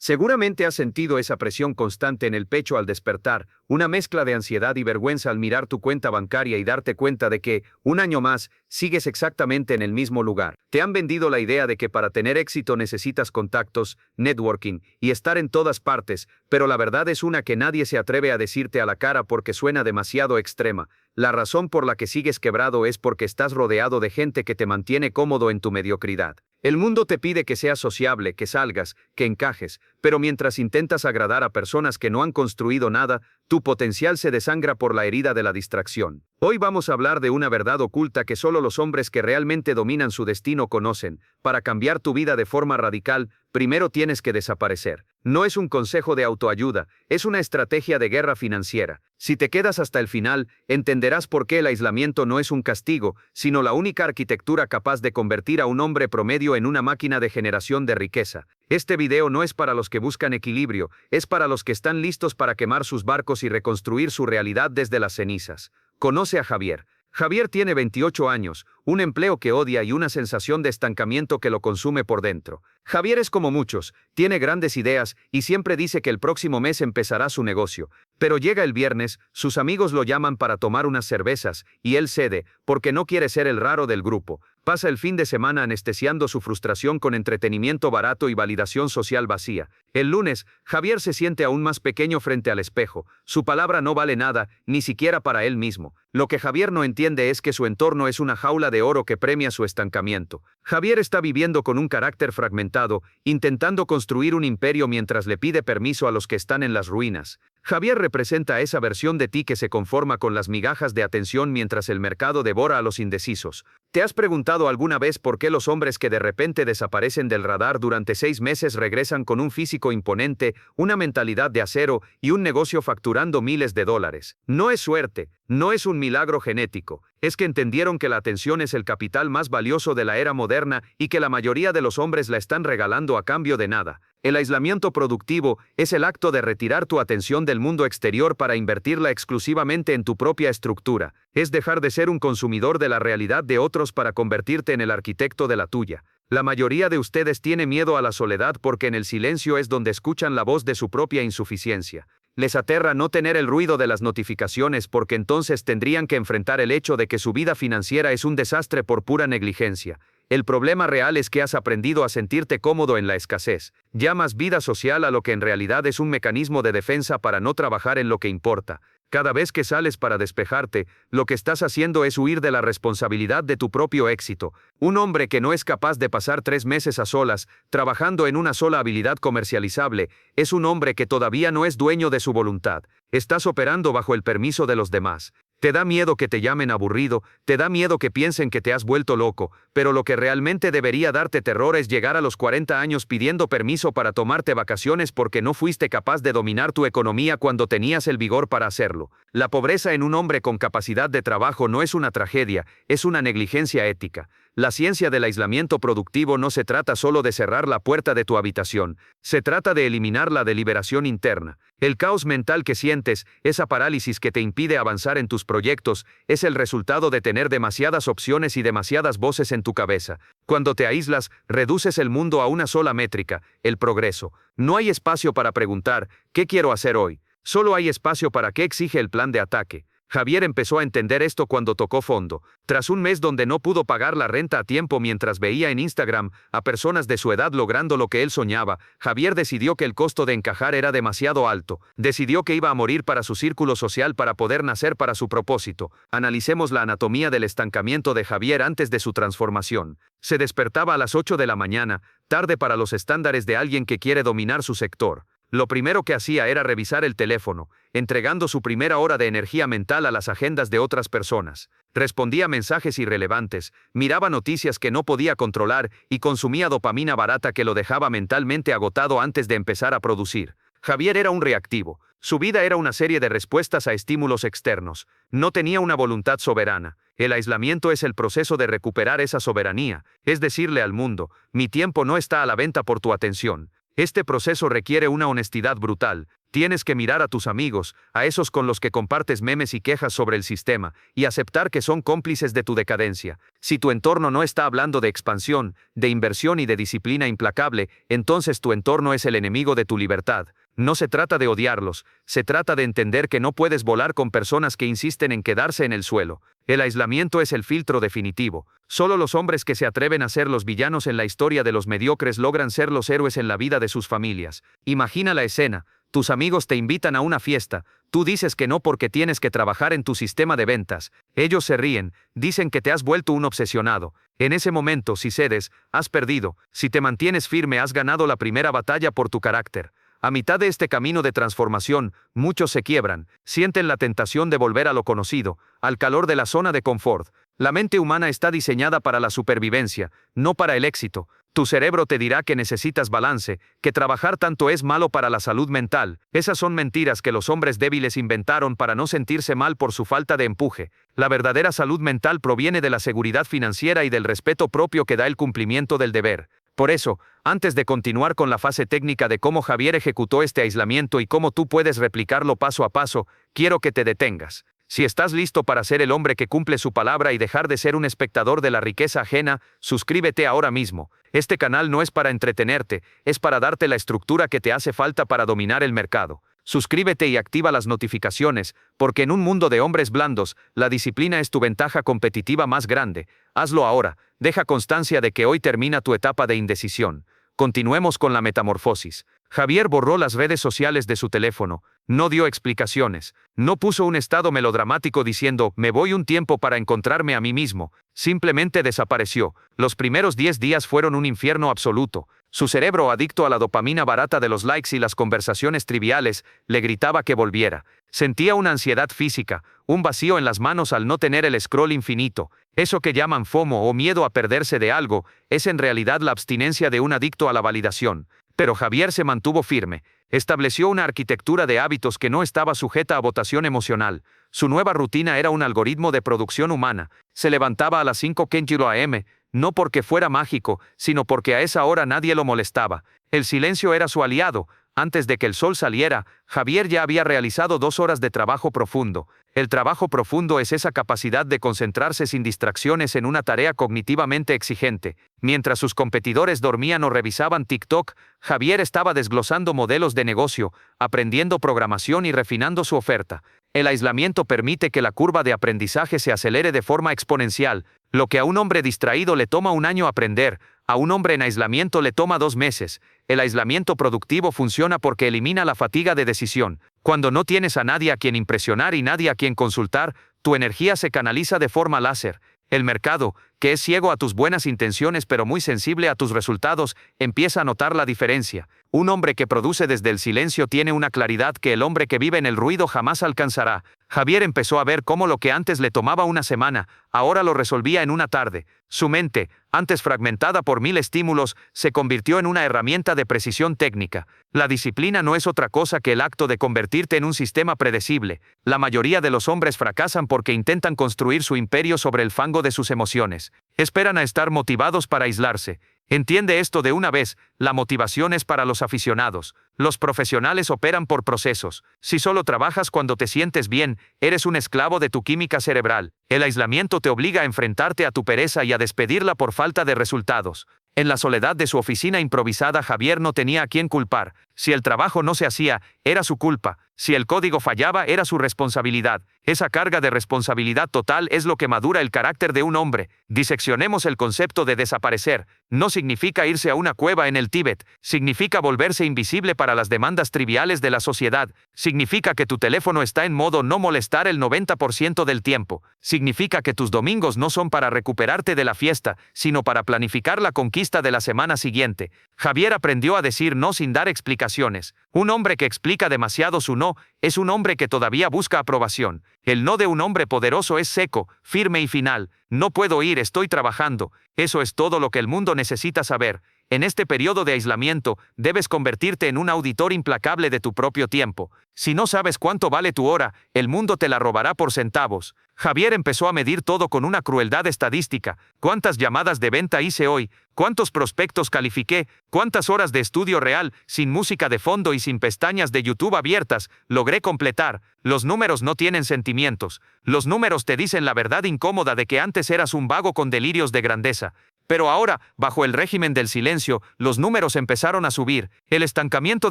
Seguramente has sentido esa presión constante en el pecho al despertar, una mezcla de ansiedad y vergüenza al mirar tu cuenta bancaria y darte cuenta de que, un año más, sigues exactamente en el mismo lugar. Te han vendido la idea de que para tener éxito necesitas contactos, networking y estar en todas partes, pero la verdad es una que nadie se atreve a decirte a la cara porque suena demasiado extrema. La razón por la que sigues quebrado es porque estás rodeado de gente que te mantiene cómodo en tu mediocridad. El mundo te pide que seas sociable, que salgas, que encajes, pero mientras intentas agradar a personas que no han construido nada, tu potencial se desangra por la herida de la distracción. Hoy vamos a hablar de una verdad oculta que solo los hombres que realmente dominan su destino conocen. Para cambiar tu vida de forma radical, primero tienes que desaparecer. No es un consejo de autoayuda, es una estrategia de guerra financiera. Si te quedas hasta el final, entenderás por qué el aislamiento no es un castigo, sino la única arquitectura capaz de convertir a un hombre promedio en una máquina de generación de riqueza. Este video no es para los que buscan equilibrio, es para los que están listos para quemar sus barcos y reconstruir su realidad desde las cenizas. Conoce a Javier. Javier tiene 28 años, un empleo que odia y una sensación de estancamiento que lo consume por dentro. Javier es como muchos, tiene grandes ideas y siempre dice que el próximo mes empezará su negocio. Pero llega el viernes, sus amigos lo llaman para tomar unas cervezas y él cede, porque no quiere ser el raro del grupo. Pasa el fin de semana anestesiando su frustración con entretenimiento barato y validación social vacía. El lunes, Javier se siente aún más pequeño frente al espejo. Su palabra no vale nada, ni siquiera para él mismo. Lo que Javier no entiende es que su entorno es una jaula de oro que premia su estancamiento. Javier está viviendo con un carácter fragmentado, intentando construir un imperio mientras le pide permiso a los que están en las ruinas. Javier representa esa versión de ti que se conforma con las migajas de atención mientras el mercado devora a los indecisos. ¿Te has preguntado alguna vez por qué los hombres que de repente desaparecen del radar durante 6 meses regresan con un físico imponente, una mentalidad de acero y un negocio facturando miles de dólares? No es suerte, no es un milagro genético, es que entendieron que la atención es el capital más valioso de la era moderna y que la mayoría de los hombres la están regalando a cambio de nada. El aislamiento productivo es el acto de retirar tu atención del mundo exterior para invertirla exclusivamente en tu propia estructura. Es dejar de ser un consumidor de la realidad de otros para convertirte en el arquitecto de la tuya. La mayoría de ustedes tiene miedo a la soledad porque en el silencio es donde escuchan la voz de su propia insuficiencia. Les aterra no tener el ruido de las notificaciones porque entonces tendrían que enfrentar el hecho de que su vida financiera es un desastre por pura negligencia. El problema real es que has aprendido a sentirte cómodo en la escasez. Llamas vida social a lo que en realidad es un mecanismo de defensa para no trabajar en lo que importa. Cada vez que sales para despejarte, lo que estás haciendo es huir de la responsabilidad de tu propio éxito. Un hombre que no es capaz de pasar 3 meses a solas, trabajando en una sola habilidad comercializable, es un hombre que todavía no es dueño de su voluntad. Estás operando bajo el permiso de los demás. Te da miedo que te llamen aburrido, te da miedo que piensen que te has vuelto loco, pero lo que realmente debería darte terror es llegar a los 40 años pidiendo permiso para tomarte vacaciones porque no fuiste capaz de dominar tu economía cuando tenías el vigor para hacerlo. La pobreza en un hombre con capacidad de trabajo no es una tragedia, es una negligencia ética. La ciencia del aislamiento productivo no se trata solo de cerrar la puerta de tu habitación, se trata de eliminar la deliberación interna. El caos mental que sientes, esa parálisis que te impide avanzar en tus proyectos, es el resultado de tener demasiadas opciones y demasiadas voces en tu cabeza. Cuando te aíslas, reduces el mundo a una sola métrica, el progreso. No hay espacio para preguntar, ¿qué quiero hacer hoy? Solo hay espacio para qué exige el plan de ataque. Javier empezó a entender esto cuando tocó fondo. Tras un mes donde no pudo pagar la renta a tiempo mientras veía en Instagram a personas de su edad logrando lo que él soñaba, Javier decidió que el costo de encajar era demasiado alto. Decidió que iba a morir para su círculo social para poder nacer para su propósito. Analicemos la anatomía del estancamiento de Javier antes de su transformación. Se despertaba a las 8 de la mañana, tarde para los estándares de alguien que quiere dominar su sector. Lo primero que hacía era revisar el teléfono, entregando su primera hora de energía mental a las agendas de otras personas. Respondía mensajes irrelevantes, miraba noticias que no podía controlar y consumía dopamina barata que lo dejaba mentalmente agotado antes de empezar a producir. Javier era un reactivo. Su vida era una serie de respuestas a estímulos externos. No tenía una voluntad soberana. El aislamiento es el proceso de recuperar esa soberanía, es decirle al mundo, mi tiempo no está a la venta por tu atención. Este proceso requiere una honestidad brutal. Tienes que mirar a tus amigos, a esos con los que compartes memes y quejas sobre el sistema, y aceptar que son cómplices de tu decadencia. Si tu entorno no está hablando de expansión, de inversión y de disciplina implacable, entonces tu entorno es el enemigo de tu libertad. No se trata de odiarlos, se trata de entender que no puedes volar con personas que insisten en quedarse en el suelo. El aislamiento es el filtro definitivo. Solo los hombres que se atreven a ser los villanos en la historia de los mediocres logran ser los héroes en la vida de sus familias. Imagina la escena. Tus amigos te invitan a una fiesta, tú dices que no porque tienes que trabajar en tu sistema de ventas. Ellos se ríen, dicen que te has vuelto un obsesionado. En ese momento, si cedes, has perdido. Si te mantienes firme, has ganado la primera batalla por tu carácter. A mitad de este camino de transformación, muchos se quiebran, sienten la tentación de volver a lo conocido, al calor de la zona de confort. La mente humana está diseñada para la supervivencia, no para el éxito. Tu cerebro te dirá que necesitas balance, que trabajar tanto es malo para la salud mental. Esas son mentiras que los hombres débiles inventaron para no sentirse mal por su falta de empuje. La verdadera salud mental proviene de la seguridad financiera y del respeto propio que da el cumplimiento del deber. Por eso, antes de continuar con la fase técnica de cómo Javier ejecutó este aislamiento y cómo tú puedes replicarlo paso a paso, quiero que te detengas. Si estás listo para ser el hombre que cumple su palabra y dejar de ser un espectador de la riqueza ajena, suscríbete ahora mismo. Este canal no es para entretenerte, es para darte la estructura que te hace falta para dominar el mercado. Suscríbete y activa las notificaciones, porque en un mundo de hombres blandos, la disciplina es tu ventaja competitiva más grande. Hazlo ahora, deja constancia de que hoy termina tu etapa de indecisión. Continuemos con la metamorfosis. Javier borró las redes sociales de su teléfono, no dio explicaciones, no puso un estado melodramático diciendo, me voy un tiempo para encontrarme a mí mismo, simplemente desapareció. Los primeros 10 días fueron un infierno absoluto. Su cerebro, adicto a la dopamina barata de los likes y las conversaciones triviales, le gritaba que volviera. Sentía una ansiedad física, un vacío en las manos al no tener el scroll infinito. Eso que llaman FOMO o miedo a perderse de algo, es en realidad la abstinencia de un adicto a la validación. Pero Javier se mantuvo firme. Estableció una arquitectura de hábitos que no estaba sujeta a votación emocional. Su nueva rutina era un algoritmo de producción humana. Se levantaba a las 5:00 a.m., no porque fuera mágico, sino porque a esa hora nadie lo molestaba. El silencio era su aliado. Antes de que el sol saliera, Javier ya había realizado 2 horas de trabajo profundo. El trabajo profundo es esa capacidad de concentrarse sin distracciones en una tarea cognitivamente exigente. Mientras sus competidores dormían o revisaban TikTok, Javier estaba desglosando modelos de negocio, aprendiendo programación y refinando su oferta. El aislamiento permite que la curva de aprendizaje se acelere de forma exponencial. Lo que a un hombre distraído le toma 1 año aprender, a un hombre en aislamiento le toma 2 meses. El aislamiento productivo funciona porque elimina la fatiga de decisión. Cuando no tienes a nadie a quien impresionar y nadie a quien consultar, tu energía se canaliza de forma láser. El mercado, que es ciego a tus buenas intenciones pero muy sensible a tus resultados, empieza a notar la diferencia. Un hombre que produce desde el silencio tiene una claridad que el hombre que vive en el ruido jamás alcanzará. Javier empezó a ver cómo lo que antes le tomaba 1 semana, ahora lo resolvía en 1 tarde. Su mente, antes fragmentada por 1000 estímulos, se convirtió en una herramienta de precisión técnica. La disciplina no es otra cosa que el acto de convertirte en un sistema predecible. La mayoría de los hombres fracasan porque intentan construir su imperio sobre el fango de sus emociones. Esperan a estar motivados para aislarse. Entiende esto de una vez, la motivación es para los aficionados. Los profesionales operan por procesos. Si solo trabajas cuando te sientes bien, eres un esclavo de tu química cerebral. El aislamiento te obliga a enfrentarte a tu pereza y a despedirla por falta de resultados. En la soledad de su oficina improvisada, Javier no tenía a quién culpar. Si el trabajo no se hacía, era su culpa. Si el código fallaba, era su responsabilidad. Esa carga de responsabilidad total es lo que madura el carácter de un hombre. Diseccionemos el concepto de desaparecer. No significa irse a una cueva en el Tíbet. Significa volverse invisible para las demandas triviales de la sociedad. Significa que tu teléfono está en modo no molestar el 90% del tiempo. Significa que tus domingos no son para recuperarte de la fiesta, sino para planificar la conquista de la semana siguiente. Javier aprendió a decir no sin dar explicaciones. Un hombre que explica demasiado su no es un hombre que todavía busca aprobación. El no de un hombre poderoso es seco, firme y final. No puedo ir, estoy trabajando. Eso es todo lo que el mundo necesita saber. En este periodo de aislamiento, debes convertirte en un auditor implacable de tu propio tiempo. Si no sabes cuánto vale tu hora, el mundo te la robará por centavos. Javier empezó a medir todo con una crueldad estadística. ¿Cuántas llamadas de venta hice hoy? ¿Cuántos prospectos califiqué? ¿Cuántas horas de estudio real, sin música de fondo y sin pestañas de YouTube abiertas, logré completar? Los números no tienen sentimientos. Los números te dicen la verdad incómoda de que antes eras un vago con delirios de grandeza. Pero ahora, bajo el régimen del silencio, los números empezaron a subir. El estancamiento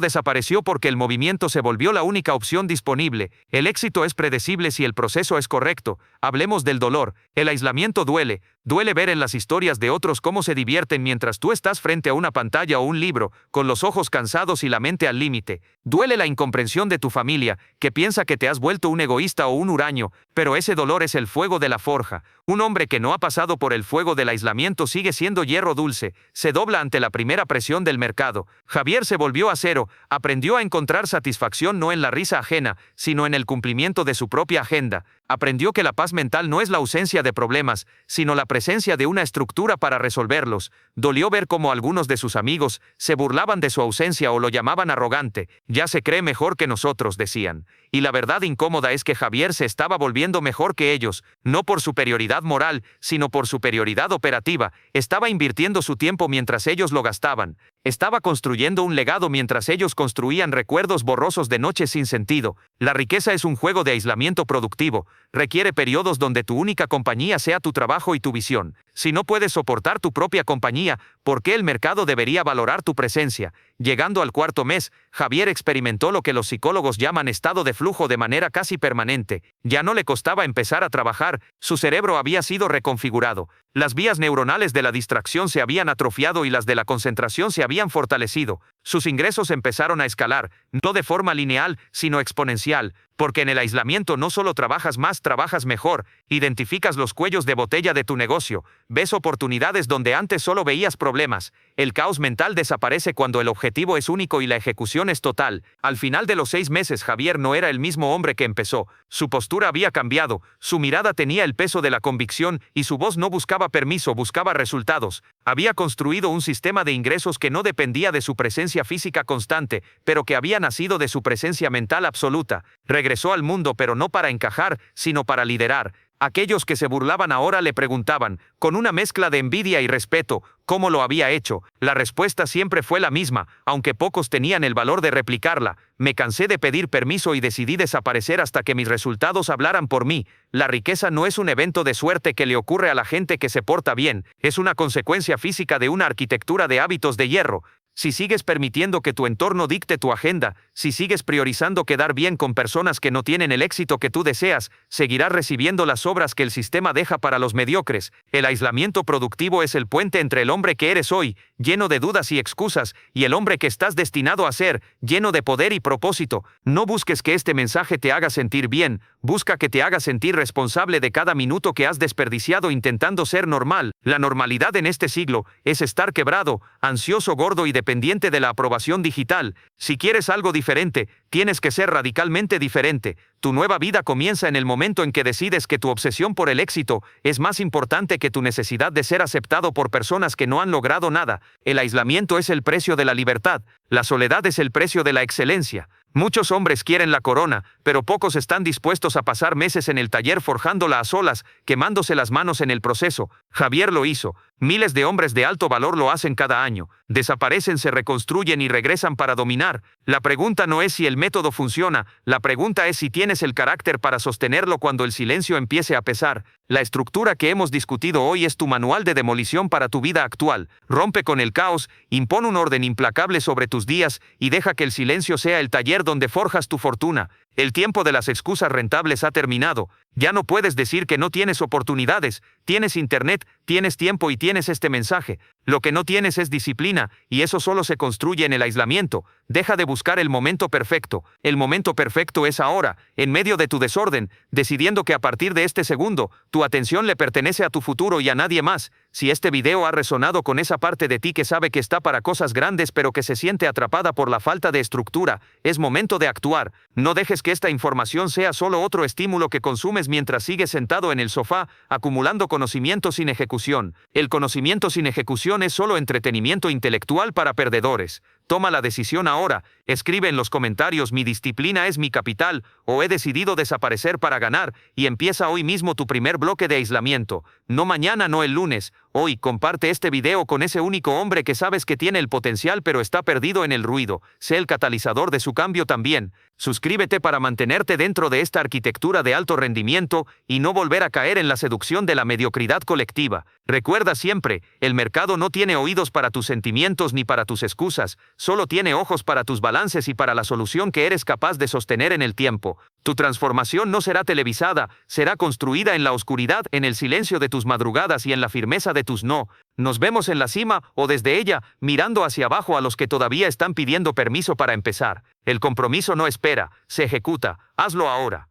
desapareció porque el movimiento se volvió la única opción disponible. El éxito es predecible si el proceso es correcto. Hablemos del dolor. El aislamiento duele. Duele ver en las historias de otros cómo se divierten mientras tú estás frente a una pantalla o un libro, con los ojos cansados y la mente al límite. Duele la incomprensión de tu familia, que piensa que te has vuelto un egoísta o un huraño, pero ese dolor es el fuego de la forja. Un hombre que no ha pasado por el fuego del aislamiento sigue siendo hierro dulce, se dobla ante la primera presión del mercado. Javier se volvió acero, aprendió a encontrar satisfacción no en la risa ajena, sino en el cumplimiento de su propia agenda. Aprendió que la paz mental no es la ausencia de problemas, sino la presencia de una estructura para resolverlos. Dolió ver cómo algunos de sus amigos se burlaban de su ausencia o lo llamaban arrogante. Ya se cree mejor que nosotros, decían. Y la verdad incómoda es que Javier se estaba volviendo mejor que ellos, no por superioridad moral, sino por superioridad operativa. Estaba invirtiendo su tiempo mientras ellos lo gastaban. Estaba construyendo un legado mientras ellos construían recuerdos borrosos de noches sin sentido. La riqueza es un juego de aislamiento productivo. Requiere periodos donde tu única compañía sea tu trabajo y tu visión. Si no puedes soportar tu propia compañía, ¿por qué el mercado debería valorar tu presencia? Llegando al cuarto mes, Javier experimentó lo que los psicólogos llaman estado de flujo de manera casi permanente. Ya no le costaba empezar a trabajar, su cerebro había sido reconfigurado. Las vías neuronales de la distracción se habían atrofiado y las de la concentración se habían fortalecido. Sus ingresos empezaron a escalar, no de forma lineal, sino exponencial, porque en el aislamiento no solo trabajas más, trabajas mejor, identificas los cuellos de botella de tu negocio, ves oportunidades donde antes solo veías problemas. El caos mental desaparece cuando el objetivo es único y la ejecución es total. Al final de los 6 meses, Javier no era el mismo hombre que empezó. Su postura había cambiado, su mirada tenía el peso de la convicción y su voz no buscaba permiso, buscaba resultados. Había construido un sistema de ingresos que no dependía de su presencia física constante, pero que había nacido de su presencia mental absoluta. Regresó al mundo, pero no para encajar, sino para liderar. Aquellos que se burlaban ahora le preguntaban, con una mezcla de envidia y respeto, ¿cómo lo había hecho? La respuesta siempre fue la misma, aunque pocos tenían el valor de replicarla. Me cansé de pedir permiso y decidí desaparecer hasta que mis resultados hablaran por mí. La riqueza no es un evento de suerte que le ocurre a la gente que se porta bien, es una consecuencia física de una arquitectura de hábitos de hierro. Si sigues permitiendo que tu entorno dicte tu agenda, si sigues priorizando quedar bien con personas que no tienen el éxito que tú deseas, seguirás recibiendo las obras que el sistema deja para los mediocres. El aislamiento productivo es el puente entre el hombre que eres hoy, lleno de dudas y excusas, y el hombre que estás destinado a ser, lleno de poder y propósito. No busques que este mensaje te haga sentir bien, busca que te haga sentir responsable de cada minuto que has desperdiciado intentando ser normal. La normalidad en este siglo es estar quebrado, ansioso, gordo y dependiente de la aprobación digital. Si quieres algo diferente, tienes que ser radicalmente diferente. Tu nueva vida comienza en el momento en que decides que tu obsesión por el éxito es más importante que tu necesidad de ser aceptado por personas que no han logrado nada. El aislamiento es el precio de la libertad. La soledad es el precio de la excelencia. Muchos hombres quieren la corona, pero pocos están dispuestos a pasar meses en el taller forjándola a solas, quemándose las manos en el proceso. Javier lo hizo. Miles de hombres de alto valor lo hacen cada año. Desaparecen, se reconstruyen y regresan para dominar. La pregunta no es si el método funciona, la pregunta es si tienes el carácter para sostenerlo cuando el silencio empiece a pesar. La estructura que hemos discutido hoy es tu manual de demolición para tu vida actual. Rompe con el caos, impone un orden implacable sobre tus días y deja que el silencio sea el taller donde forjas tu fortuna. El tiempo de las excusas rentables ha terminado. Ya no puedes decir que no tienes oportunidades. Tienes internet, tienes tiempo y tienes este mensaje. Lo que no tienes es disciplina, y eso solo se construye en el aislamiento. Deja de buscar el momento perfecto. El momento perfecto es ahora, en medio de tu desorden, decidiendo que a partir de este segundo, tu atención le pertenece a tu futuro y a nadie más. Si este video ha resonado con esa parte de ti que sabe que está para cosas grandes pero que se siente atrapada por la falta de estructura, es momento de actuar. No dejes que esta información sea solo otro estímulo que consumes mientras sigues sentado en el sofá, acumulando conocimiento sin ejecución. El conocimiento sin ejecución solución es solo entretenimiento intelectual para perdedores. Toma la decisión ahora. Escribe en los comentarios: mi disciplina es mi capital, o he decidido desaparecer para ganar, y empieza hoy mismo tu primer bloque de aislamiento. No mañana, no el lunes. Hoy comparte este video con ese único hombre que sabes que tiene el potencial pero está perdido en el ruido. Sé el catalizador de su cambio también. Suscríbete para mantenerte dentro de esta arquitectura de alto rendimiento y no volver a caer en la seducción de la mediocridad colectiva. Recuerda siempre, el mercado no tiene oídos para tus sentimientos ni para tus excusas, solo tiene ojos para tus balances y para la solución que eres capaz de sostener en el tiempo. Tu transformación no será televisada, será construida en la oscuridad, en el silencio de tus madrugadas y en la firmeza de tus no. Nos vemos en la cima o desde ella, mirando hacia abajo a los que todavía están pidiendo permiso para empezar. El compromiso no espera, se ejecuta. Hazlo ahora.